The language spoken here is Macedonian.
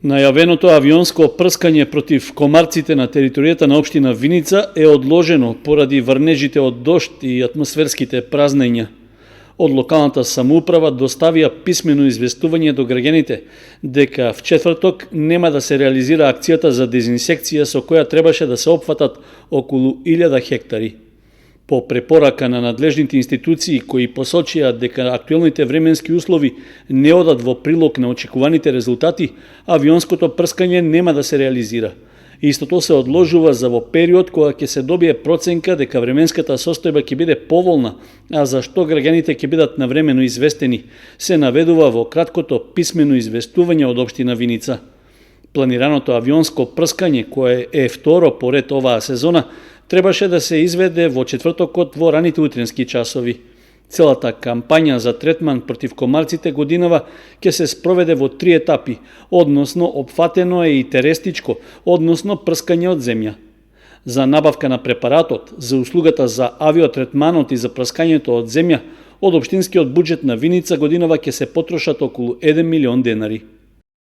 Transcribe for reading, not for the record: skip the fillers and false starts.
Најавеното авионско прскање против комарците на територијата на општина Виница е одложено поради врнежите од дожд и атмосферските празнења. Од локалната самоуправа доставија писмено известување до граѓаните дека в четврток нема да се реализира акцијата за дезинсекција со која требаше да се опфатат околу 1000 хектари. По препорака на надлежните институции кои посочија дека актуелните временски услови не одат во прилог на очекуваните резултати, авионското прскање нема да се реализира. Истото се одложува за во период кога ќе се добие проценка дека временската состојба ќе биде поволна, а за што граѓаните ќе бидат навремено известени, се наведува во краткото писмено известување од општина Виница. Планираното авионско прскање, кое е второ поред оваа сезона, требаше да се изведе во четвртокот во раните утренски часови. Целата кампања за третман против комарците годинава ќе се спроведе во 3 етапи, односно опфатено е и терестичко, односно прскање од земја. За набавка на препаратот, за услугата за авиотретманот и за прскањето од земја, од општинскиот буџет на Виница годинава ќе се потрошат околу 1 милион денари.